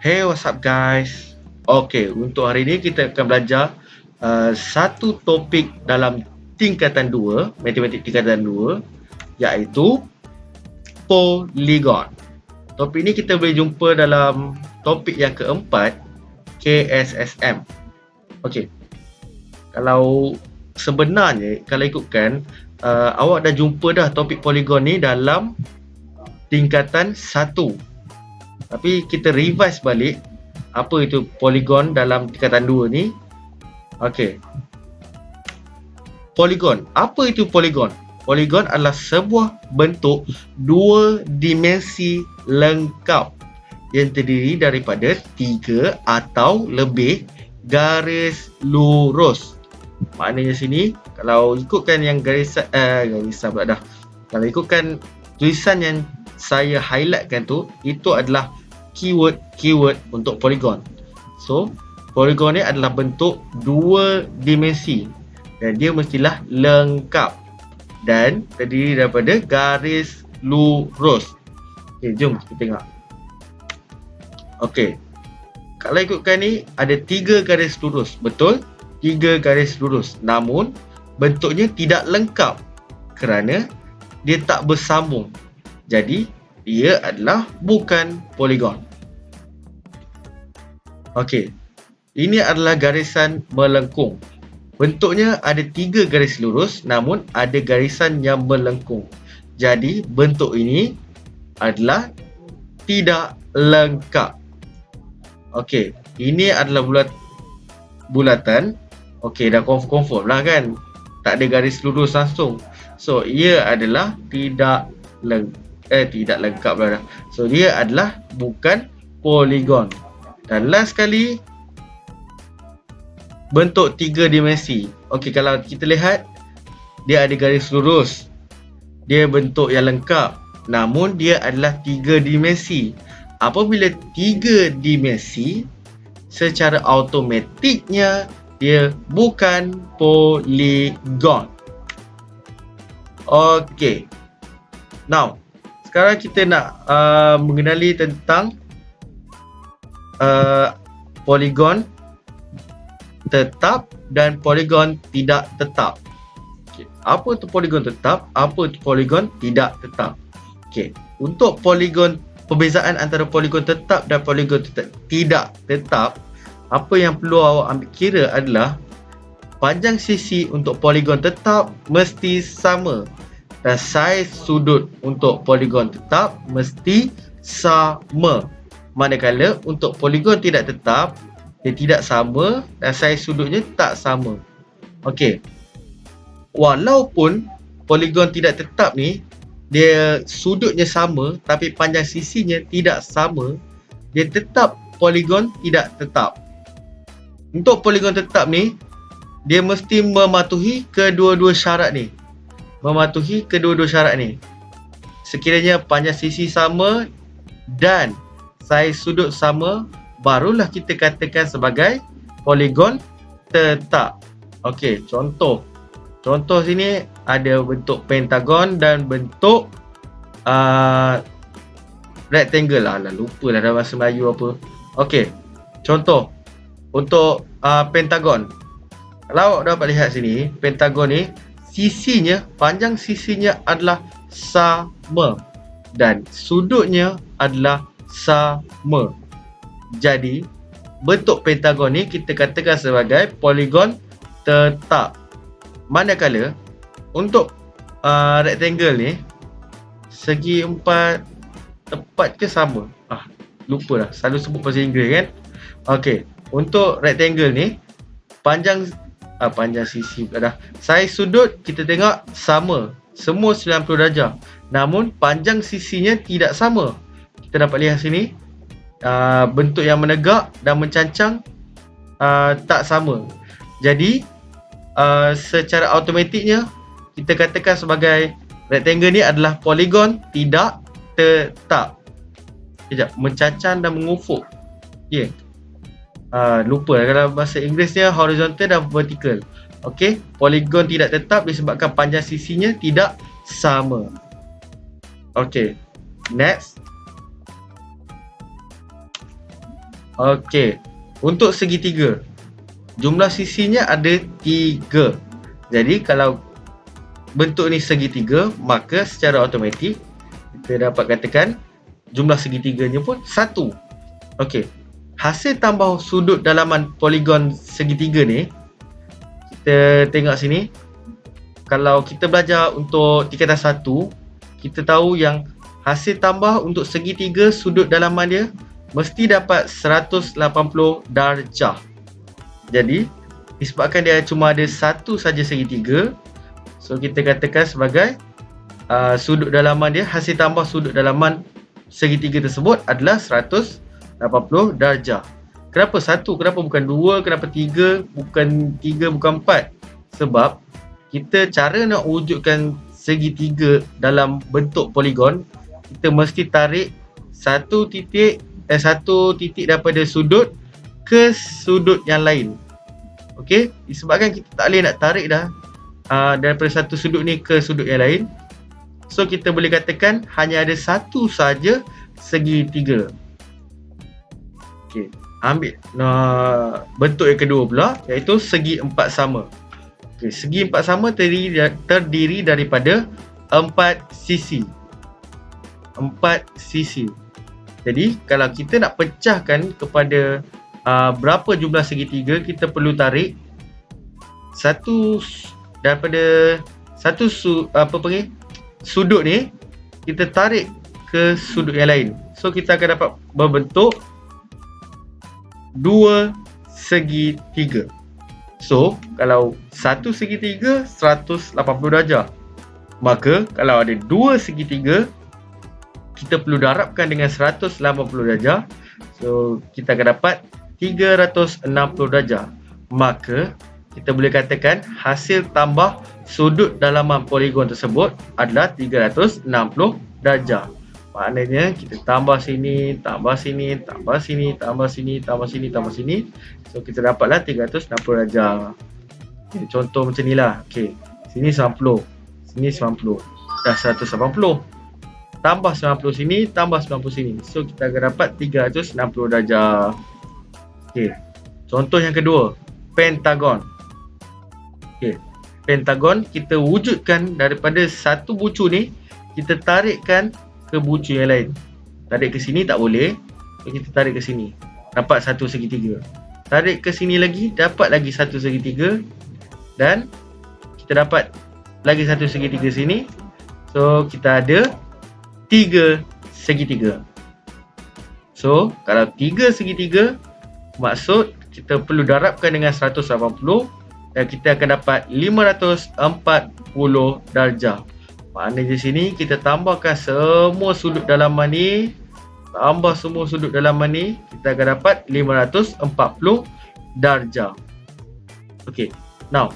Hey, what's up guys? Okay, untuk hari ini kita akan belajar satu topik dalam tingkatan 2, matematik tingkatan 2, iaitu polygon. Topik ini kita boleh jumpa dalam topik yang keempat, KSSM. Okay, kalau sebenarnya kalau ikutkan awak dah jumpa dah topik polygon ni dalam tingkatan 1. Tapi kita revise balik apa itu polygon dalam tingkatan 2 ni. Okey. Polygon. Apa itu polygon? Polygon adalah sebuah bentuk dua dimensi lengkap yang terdiri daripada 3 atau lebih garis lurus. Maknanya sini kalau ikutkan yang garisan pula dah. Kalau ikutkan tulisan yang saya highlightkan tu, itu adalah keyword untuk polygon. So, polygon ni adalah bentuk dua dimensi dan dia mestilah lengkap dan terdiri daripada garis lurus. Okey, jom kita tengok. Okey. Kalau ikutkan ni ada 3 garis lurus, betul? 3 garis lurus. Namun bentuknya tidak lengkap kerana dia tak bersambung. Jadi dia adalah bukan polygon. Okey. Ini adalah garisan melengkung. Bentuknya ada 3 garis lurus namun ada garisan yang melengkung. Jadi bentuk ini adalah tidak lengkap. Okey, ini adalah bulatan. Okey, dah confirm lah kan. Tak ada garis lurus langsung. So, ia adalah tidak lengkap lah. So, dia adalah bukan polygon. Dan last sekali, bentuk 3 dimensi. Okey, kalau kita lihat, dia ada garis lurus. Dia bentuk yang lengkap. Namun, dia adalah 3 dimensi. Apabila 3 dimensi, secara automatiknya, dia bukan polygon. Okey. Now, sekarang kita nak mengenali tentang polygon tetap dan polygon tidak tetap. Okay. Apa tu polygon tetap? Apa tu polygon tidak tetap? Okey, untuk polygon, perbezaan antara polygon tetap dan polygon tidak tetap, apa yang perlu awak ambil kira adalah panjang sisi untuk polygon tetap mesti sama dan saiz sudut untuk polygon tetap mesti sama. Manakala untuk polygon tidak tetap, dia tidak sama dan saiz sudutnya tak sama. Okey. Walaupun polygon tidak tetap ni dia sudutnya sama tapi panjang sisinya tidak sama, dia tetap polygon tidak tetap. Untuk polygon tetap ni, dia mesti mematuhi kedua-dua syarat ni. Sekiranya panjang sisi sama dan saiz sudut sama, barulah kita katakan sebagai polygon tetap. Okey, contoh sini ada bentuk pentagon dan bentuk rectangle lah. Lupa lah dalam bahasa Melayu apa. Okey, contoh untuk pentagon. Kalau awak dapat lihat sini, pentagon ni panjang sisinya adalah sama dan sudutnya adalah sama. Jadi bentuk pentagon ni kita katakan sebagai polygon tetap. Manakala untuk rectangle ni, segi empat tepat ke sama? Lupa lah, selalu sebut bahasa Inggeris kan. Okey, untuk rectangle ni panjang sisi dah. Saiz sudut kita tengok sama, semua 90 darjah. Namun panjang sisinya tidak sama. Kita dapat lihat sini bentuk yang menegak dan mencancang tak sama. Jadi secara automatiknya kita katakan sebagai rectangle ni adalah polygon tidak tetap. Sekejap, mencancang dan mengufuk. Ya. Lupa kalau bahasa Inggerisnya horizontal dan vertical. Okey, polygon tidak tetap disebabkan panjang sisinya tidak sama. Okey, next. Okey. Untuk segitiga, jumlah sisinya ada 3. Jadi kalau bentuk ni segitiga, maka secara automatik kita dapat katakan jumlah segitiganya pun 1. Okey. Hasil tambah sudut dalaman poligon segitiga ni, kita tengok sini. Kalau kita belajar untuk tingkatan 1, kita tahu yang hasil tambah untuk segitiga sudut dalaman dia mesti dapat 180 darjah. Jadi disebabkan dia cuma ada satu saja segitiga, so kita katakan sebagai sudut dalaman dia, hasil tambah sudut dalaman segitiga tersebut adalah 180 darjah. Kenapa 1? Kenapa bukan 2? Kenapa 3? Bukan 3, bukan 4? Sebab kita cara nak wujudkan segitiga dalam bentuk poligon, kita mesti tarik satu titik daripada sudut ke sudut yang lain. Okey, disebabkan kita tak boleh nak tarik dah daripada satu sudut ni ke sudut yang lain, so kita boleh katakan hanya ada satu saja segitiga. Okey, ambil bentuk yang kedua pula, iaitu segi empat sama. Okey, segi empat sama terdiri daripada 4 sisi. 4 sisi. Jadi kalau kita nak pecahkan kepada berapa jumlah segitiga, kita perlu tarik satu daripada satu sudut ni, kita tarik ke sudut yang lain. So kita akan dapat berbentuk 2 segitiga. So kalau satu segitiga 180 darjah, maka kalau ada 2 segitiga, kita perlu darabkan dengan 180 darjah. So kita akan dapat 360 darjah. Maka kita boleh katakan hasil tambah sudut dalaman poligon tersebut adalah 360 darjah. Maknanya kita tambah sini, tambah sini, tambah sini, tambah sini, tambah sini, tambah sini. So kita dapatlah 360 darjah. Okay, contoh macam ni lah. Okay, sini 90, sini 90, dah 180. Tambah 90 sini, tambah 90 sini. So kita akan dapat 360 darjah. Okey. Contoh yang kedua, pentagon. Okey. Pentagon kita wujudkan daripada satu bucu ni, kita tarikkan ke bucu yang lain. Tarik ke sini tak boleh. So kita tarik ke sini. Dapat satu segitiga. Tarik ke sini lagi, dapat lagi satu segitiga. Dan kita dapat lagi satu segitiga sini. So kita ada 3 segitiga. So kalau 3 segitiga, maksud kita perlu darabkan dengan 180 dan kita akan dapat 540 darjah. Maknanya di sini kita tambahkan semua sudut dalaman ni, tambah semua sudut dalaman ni, kita akan dapat 540 darjah. Okey. Now,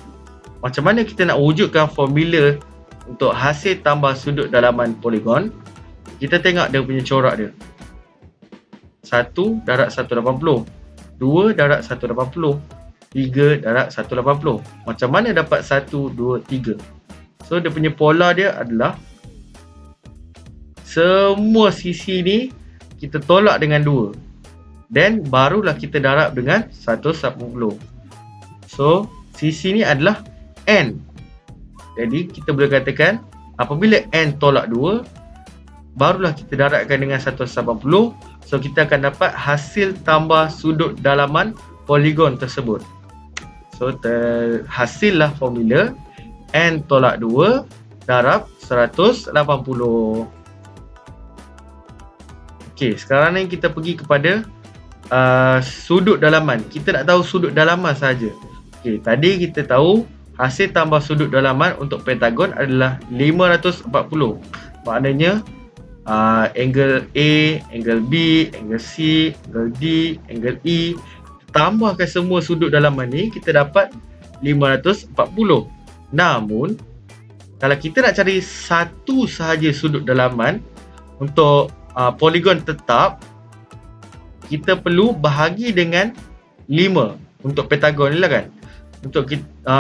macam mana kita nak wujudkan formula untuk hasil tambah sudut dalaman poligon? Kita tengok dia punya corak dia. 1 darab 180, 2 darab 180, 3 darab 180. Macam mana dapat 1, 2, 3? So dia punya pola dia adalah semua sisi ni kita tolak dengan 2. Then barulah kita darab dengan 180. So sisi ni adalah N. Jadi kita boleh katakan apabila N tolak 2, barulah kita darabkan dengan 180. So kita akan dapat hasil tambah sudut dalaman poligon tersebut. So terhasillah formula N tolak 2 darab 180. Okey, sekarang ni kita pergi kepada sudut dalaman. Kita nak tahu sudut dalaman saja. Okey, tadi kita tahu hasil tambah sudut dalaman untuk pentagon adalah 540. Maknanya angle A, angle B, angle C, angle D, angle E, tambahkan semua sudut dalaman ni, kita dapat 540. Namun kalau kita nak cari satu sahaja sudut dalaman untuk poligon tetap, kita perlu bahagi dengan 5 untuk pentagon ni lah kan. Untuk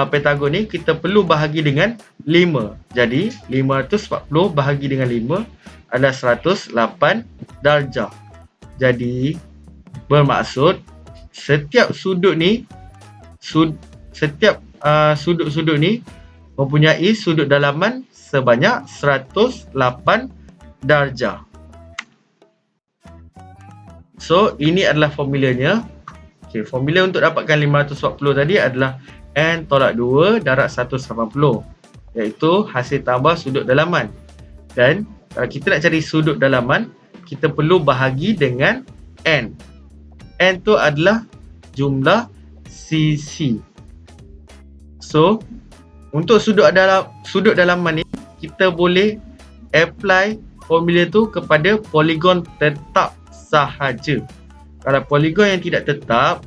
pentagon ni kita perlu bahagi dengan 5. Jadi 540 bahagi dengan 5 adalah 108 darjah. Jadi Bermaksud setiap sudut ni setiap sudut-sudut ni mempunyai sudut dalaman sebanyak 108 darjah. So, ini adalah formulanya. Okey, formula untuk dapatkan 540 tadi adalah N tolak 2 darab 180, iaitu hasil tambah sudut dalaman. Dan kalau kita nak cari sudut dalaman, kita perlu bahagi dengan N. N tu adalah jumlah sisi. So, untuk sudut dalaman ni, kita boleh apply formula tu kepada poligon tetap sahaja. Kalau poligon yang tidak tetap,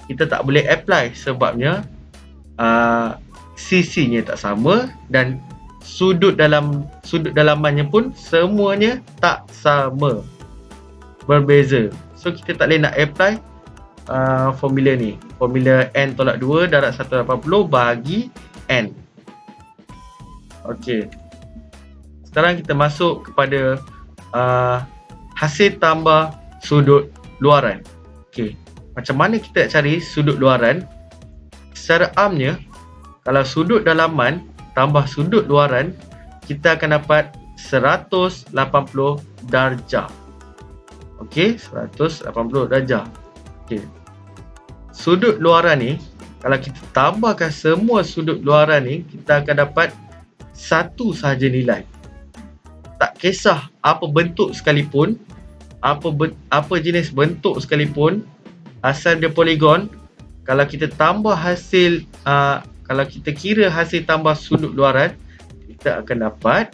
kita tak boleh apply sebabnya sisinya tak sama dan sudut dalamannya pun semuanya tak sama, berbeza. So kita tak boleh nak apply formula ni, formula N tolak 2 darab 180 bahagi N. Okey, sekarang kita masuk kepada hasil tambah sudut luaran. Okey, macam mana kita nak cari sudut luaran? Secara amnya, kalau sudut dalaman tambah sudut luaran, kita akan dapat 180 darjah. Okey, 180 darjah. Okey, sudut luaran ni, kalau kita tambahkan semua sudut luaran ni, kita akan dapat satu sahaja nilai. Tak kisah apa bentuk sekalipun, apa jenis bentuk sekalipun, asal dia poligon, kalau kita tambah hasil kalau kita kira hasil tambah sudut luaran, kita akan dapat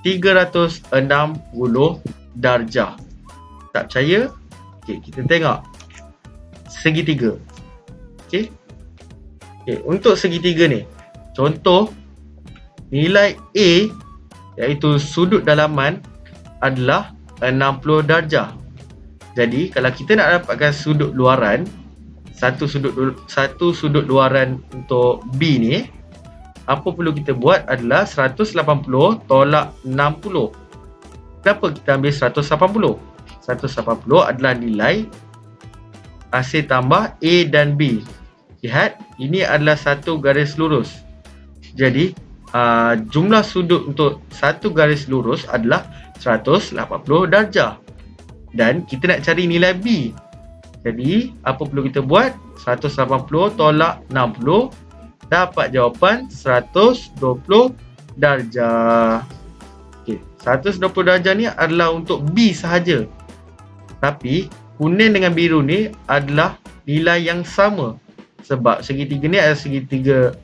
360 darjah. Tak percaya? Okey, kita tengok segitiga. Okey. Okey, untuk segitiga ni, contoh nilai A iaitu sudut dalaman adalah 60 darjah. Jadi kalau kita nak dapatkan sudut luaran, satu sudut luaran untuk B ni, apa perlu kita buat adalah 180 tolak 60. Kenapa kita ambil 180? 180 adalah nilai hasil tambah A dan B. Lihat, ini adalah satu garis lurus. Jadi jumlah sudut untuk satu garis lurus adalah 180 darjah. Dan kita nak cari nilai B. Jadi apa perlu kita buat? 180 tolak 60, dapat jawapan 120 darjah. Okey, 120 darjah ni adalah untuk B sahaja. Tapi kuning dengan biru ni adalah nilai yang sama. Sebab segitiga ni adalah segitiga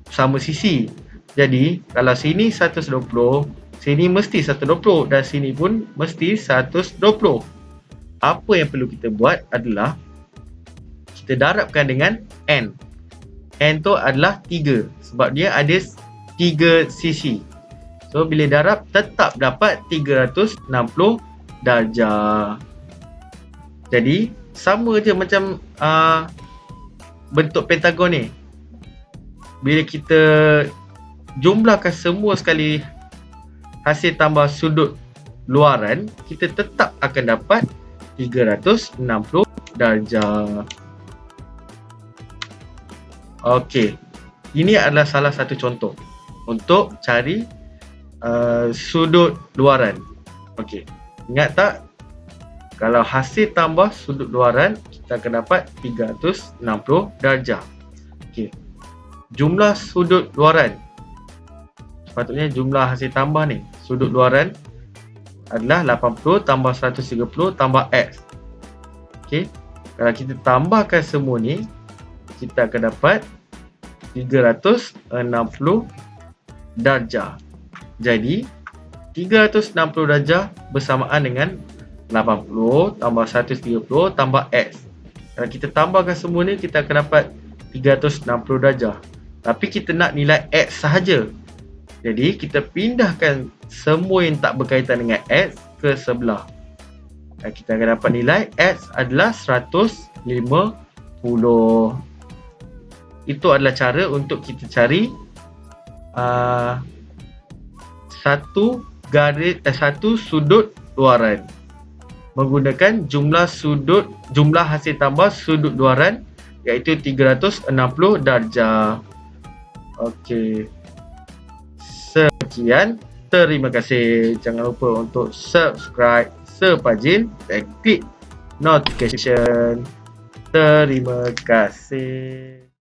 sama sisi. Jadi kalau sini 120, sini mesti 120 dan sini pun mesti 120. Apa yang perlu kita buat adalah kita darabkan dengan N. N tu adalah 3 sebab dia ada 3 sisi. So bila darab tetap dapat 360 darjah. Jadi sama je macam bentuk pentagon ni. Bila kita jumlahkan semua sekali hasil tambah sudut luaran, kita tetap akan dapat 360 darjah. Okey, ini adalah salah satu contoh untuk cari sudut luaran. Okey, ingat tak? Kalau hasil tambah sudut luaran, kita akan dapat 360 darjah. Okey, jumlah sudut luaran, sepatutnya jumlah hasil tambah ni, sudut luaran adalah 80 tambah 130 tambah X. Okey, kalau kita tambahkan semua ni, kita akan dapat 360 darjah. Jadi 360 darjah bersamaan dengan 80 tambah 130 tambah X. Kalau kita tambahkan semua ni, kita akan dapat 360 darjah. Tapi kita nak nilai X sahaja. Jadi kita pindahkan semua yang tak berkaitan dengan X ke sebelah. Dan kita akan dapat nilai X adalah 150. Itu adalah cara untuk kita cari satu sudut luaran. menggunakan jumlah hasil tambah sudut luaran iaitu 360 darjah. Okey. Sekian. Terima kasih. Jangan lupa untuk subscribe Sepajin dan klik notification. Terima kasih.